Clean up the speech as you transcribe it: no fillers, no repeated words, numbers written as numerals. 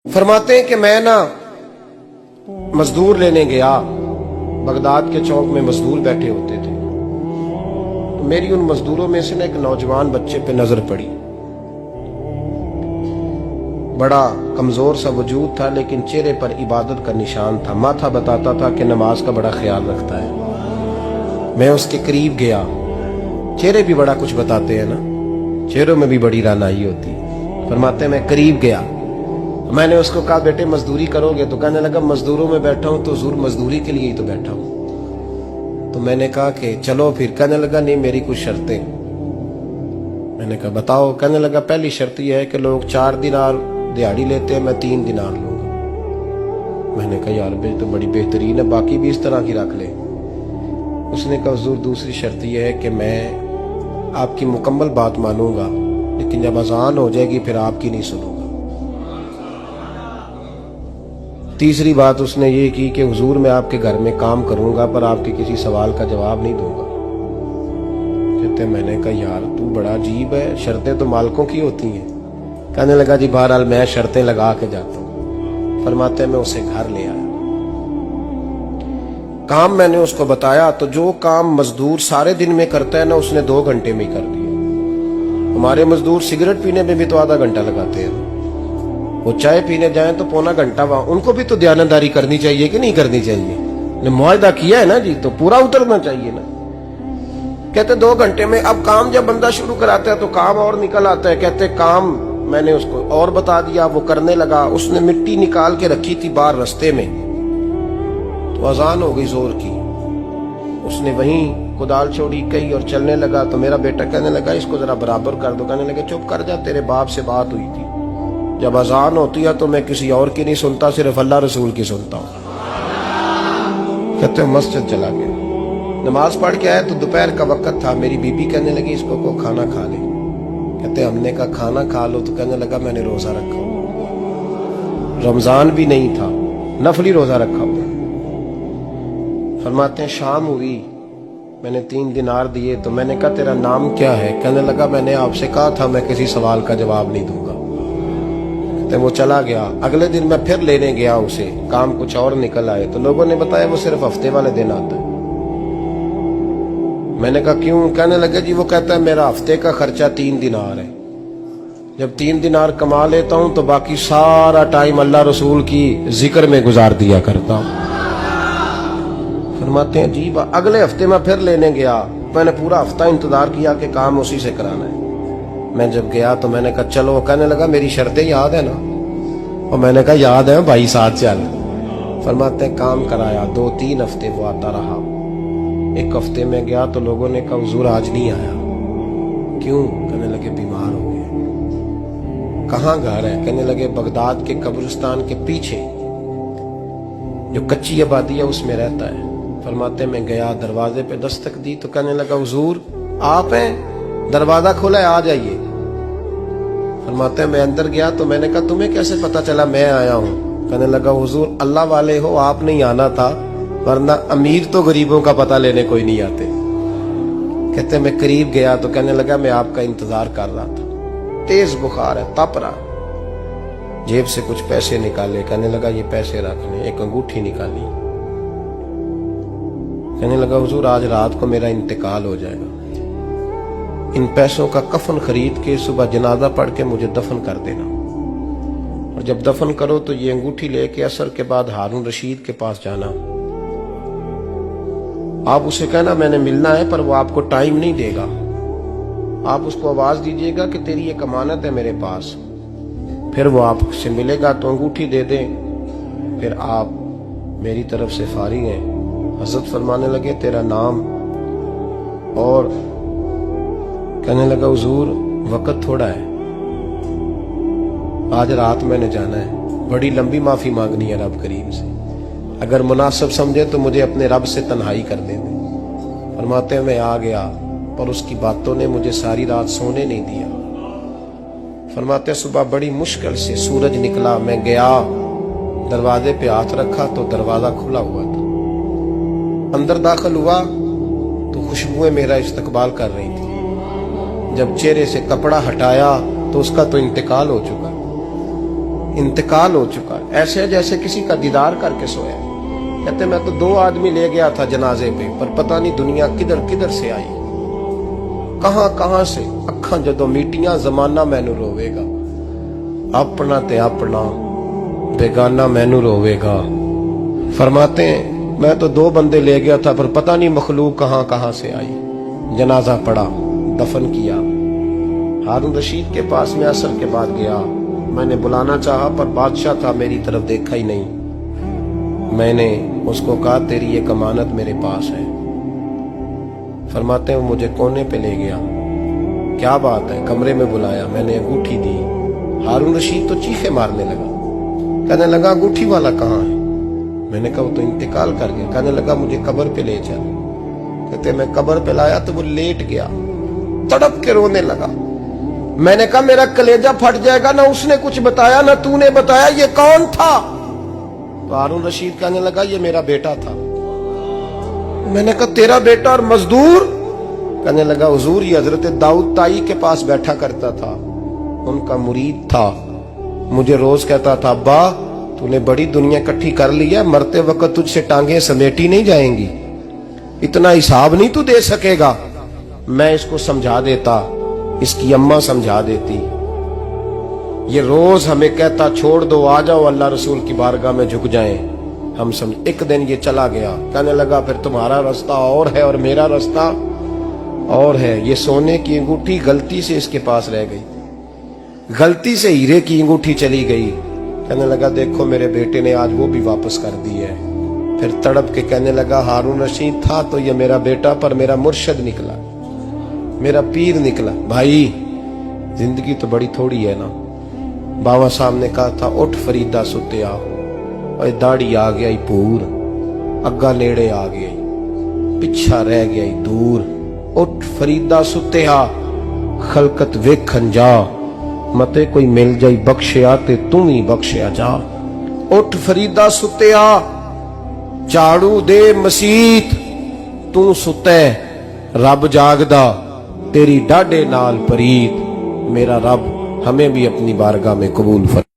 फरमाते हैं कि मैं ना मजदूर लेने गया, बगदाद के चौक में मजदूर बैठे होते थे, तो मेरी उन मजदूरों में से ना एक नौजवान बच्चे पे नजर पड़ी। बड़ा कमजोर सा वजूद था, लेकिन चेहरे पर इबादत का निशान था। माथा बताता था कि नमाज का बड़ा ख्याल रखता है। मैं उसके करीब गया। चेहरे भी बड़ा कुछ बताते हैं ना, चेहरों में भी बड़ी रानाई होती है। फरमाते मैं करीब गया, मैंने उसको कहा बेटे मजदूरी करोगे? तो कहने लगा मजदूरों में बैठा हूं तो हुजूर मजदूरी के लिए ही तो बैठा हूं। तो मैंने कहा कि चलो फिर। कहने लगा नहीं मेरी कुछ शर्तें। मैंने कहा बताओ। कहने लगा पहली शर्त यह है कि लोग 4 दिनार दिहाड़ी लेते हैं, मैं 3 दिनार लूंगा। मैंने कहा यार भाई तो बड़ी बेहतरीन है, बाकी भी इस तरह की रख ले। उसने कहा हुजूर दूसरी शर्त यह है कि मैं आपकी मुकम्मल बात मानूंगा, लेकिन जब अजान हो जाएगी फिर आपकी नहीं सुनूंगा। तीसरी बात उसने ये की कि हुजूर मैं आपके घर में काम करूंगा पर आपके किसी सवाल का जवाब नहीं दूंगा। कहते मैंने कहा यार तू बड़ा अजीब है, शर्तें तो मालिकों की होती हैं। कहने लगा जी बहरहाल मैं शर्तें लगा के जाता हूं। फरमाते मैं उसे घर ले आया, काम मैंने उसको बताया, तो जो काम मजदूर सारे दिन में करता है ना उसने 2 घंटे में ही कर दिया। हमारे मजदूर सिगरेट पीने में भी तो आधा घंटा लगाते हैं, वो चाय पीने जाएं तो पौना घंटा वहां। उनको भी तो दयानतदारी करनी चाहिए कि नहीं करनी चाहिए? ने मुआहदा किया है ना जी, तो पूरा उतरना चाहिए ना। कहते 2 घंटे में। अब काम जब बंदा शुरू कराता है तो काम और निकल आता है। कहते काम मैंने उसको और बता दिया, वो करने लगा। उसने मिट्टी निकाल के रखी थी बाहर रास्ते में, तो अजान हो गई जोर की। उसने वहीं कुदाल छोड़ी कही और चलने लगा। तो मेरा बेटा कहने लगा इसको जरा बराबर कर दो। कहने लगे चुप कर जा, तेरे बाप से बात हुई थी, जब अजान होती है तो मैं किसी और की नहीं सुनता, सिर्फ अल्लाह रसूल की सुनता हूं। कहते मस्जिद चला गया, नमाज पढ़ के आया तो दोपहर का वक्त था। मेरी बीबी कहने लगी इसको को खाना खा ले। कहते हमने कहा खाना खा लो, तो कहने लगा मैंने रोजा रखा हुआ, रमजान भी नहीं था, नफली रोजा रखा हुआ। फरमाते हैं शाम हुई, मैंने 3 दिनार दिए। तो मैंने कहा तेरा नाम क्या है? कहने लगा मैंने आपसे कहा था मैं किसी सवाल का जवाब नहीं दूंगा। वो चला गया। अगले दिन मैं फिर लेने गया उसे, काम कुछ और निकल आए। तो लोगों ने बताया वो सिर्फ हफ्ते वाले दिन आता है। मैंने कहा क्यों? कहने लगे जी वो कहता है मेरा हफ्ते का खर्चा 3 दिनार है, जब 3 दिनार कमा लेता हूं तो बाकी सारा टाइम अल्लाह रसूल की जिक्र में गुजार दिया करता हूं। फरमाते हैं जी अगले हफ्ते मैं फिर लेने गया। मैंने पूरा हफ्ता इंतजार किया कि काम उसी से कराना है। मैं जब गया तो मैंने कहा चलो। कहने लगा मेरी शर्तें याद है ना? और मैंने कहा याद है भाई साथ चल। फरमाते काम कराया, 2-3 हफ्ते वो आता रहा। 1 हफ्ते में गया तो लोगों ने कहा हुजूर आज नहीं आया। क्यों? कहने लगे बीमार हो गए। कहाँ घर है? कहने लगे बगदाद के कब्रिस्तान के पीछे जो कच्ची आबादी है उसमें रहता है। फरमाते मैं गया, दरवाजे पे दस्तक दी तो कहने लगा हुजूर आप हैं? दरवाजा खोला है, आ जाइए। फरमाते मैं अंदर गया तो मैंने कहा तुम्हें कैसे पता चला मैं आया हूं? कहने लगा हुजूर अल्लाह वाले हो, आप नहीं आना था, वरना अमीर तो गरीबों का पता लेने कोई नहीं आते। कहते मैं करीब गया तो कहने लगा मैं आपका इंतजार कर रहा था, तेज बुखार है, तप रहा। जेब से कुछ पैसे निकाले, कहने लगा ये पैसे रख ले। एक अंगूठी निकाली, कहने लगा हुजूर आज रात को मेरा इंतकाल हो जाएगा, इन पैसों का कफन खरीद के सुबह जनाजा पढ़ के मुझे दफन कर देना, और जब दफन करो तो ये अंगूठी लेके असर के बाद हारून रशीद के पास जाना। आप उसे कहना मैंने मिलना है पर वो आपको टाइम नहीं देगा। आप उसको आवाज दीजिएगा कि तेरी एक अमानत है मेरे पास। फिर वो आपसे मिलेगा तो अंगूठी दे दे, फिर आप मेरी तरफ से फारिग हैं। हजरत फरमाने लगे तेरा नाम? और कहने लगा हुजूर वक्त थोड़ा है, आज रात मैंने जाना है, बड़ी लंबी माफी मांगनी है रब करीम से, अगर मुनासिब समझे तो मुझे अपने रब से तन्हाई कर दे। फरमाते मैं आ गया पर उसकी बातों ने मुझे सारी रात सोने नहीं दिया। फरमाते सुबह बड़ी मुश्किल से सूरज निकला, मैं गया दरवाजे पे हाथ रखा तो दरवाजा खुला हुआ था। अंदर दाखिल हुआ तो खुशबुएं मेरा इस्तकबाल कर रही थी। जब चेहरे से कपड़ा हटाया तो उसका तो इंतकाल हो चुका। इंतकाल हो चुका है, ऐसे जैसे किसी का दीदार करके सोया। कहते मैं तो 2 आदमी ले गया था जनाजे पे, पर पता नहीं दुनिया किधर किधर से आई, कहां कहां से। अखां जदों मीटियां जमाना मैनू रोवेगा, अपना ते अपना बेगाना मैनू रोवेगा। फरमाते हैं मैं तो 2 बंदे ले गया था, पर पता नहीं मखलूक कहां कहां से आई। जनाजा पड़ा, दफन किया। हारून रशीद के पास में असर के बाद गया, मैंने बुलाना चाहा पर बादशाह था, मेरी तरफ देखा ही नहीं। मैंने उसको कहा तेरी एक अमानत मेरे पास है। फरमाते हैं मुझे कोने पे ले गया, क्या बात है, कमरे में बुलाया, मैंने अंगूठी दी। हारून रशीद तो चीखे मारने लगा, कहने लगा अंगूठी वाला कहाँ है? मैंने कहा वो तो इंतकाल कर गया। कहने लगा मुझे कब्र पे ले चल। कहते मैं कब्र पे लाया तो वो लेट गया, तड़प के रोने लगा। मैंने कहा मेरा कलेजा फट जाएगा, ना उसने कुछ बताया ना तूने बताया, ये कौन था? तो हारून रशीद कहने लगा ये मेरा बेटा था। मैंने कहा तेरा बेटा और मजदूर? कहने लगा हुजूर ये हजरत दाऊद ताई के पास बैठा करता था, उनका मुरीद था, मुझे रोज कहता था अब्बा तूने बड़ी दुनिया इकट्ठी कर ली है, मरते वक्त तुझसे टांगे समेटी नहीं जाएंगी, इतना हिसाब नहीं तू दे सकेगा। मैं इसको समझा देता, इसकी अम्मा समझा देती। ये रोज हमें कहता छोड़ दो, आ जाओ अल्लाह रसूल की बारगाह में झुक जाएं। हम समझ। एक दिन ये चला गया, कहने लगा फिर तुम्हारा रास्ता और है और मेरा रास्ता और है। ये सोने की अंगूठी गलती से इसके पास रह गई, गलती से हीरे की अंगूठी चली गई। कहने लगा देखो मेरे बेटे ने आज वो भी वापस कर दी है। फिर तड़प के कहने लगा हारून रशीद था तो ये मेरा बेटा, पर मेरा मुर्शद निकला, मेरा पीर निकला। भाई जिंदगी तो बड़ी थोड़ी है ना। बाबा साहब ने कहा था उठ फरीदा सुत्या, और दाढ़ी आ गया पूर, अग्गा नेड़े आ गया, पिछा रह गया दूर। उठ फरीदा सुत्या, खलकत वेखन जा, मते कोई मिल जाई बख्शिया ते तू ही बख्शिया जा। उठ फरीदा सुत्या, झाड़ू दे मसीत, तू सुते रब जागदा, तेरी डाडे नाल परीत। मेरा रब हमें भी अपनी बारगाह में कबूल फरमाए।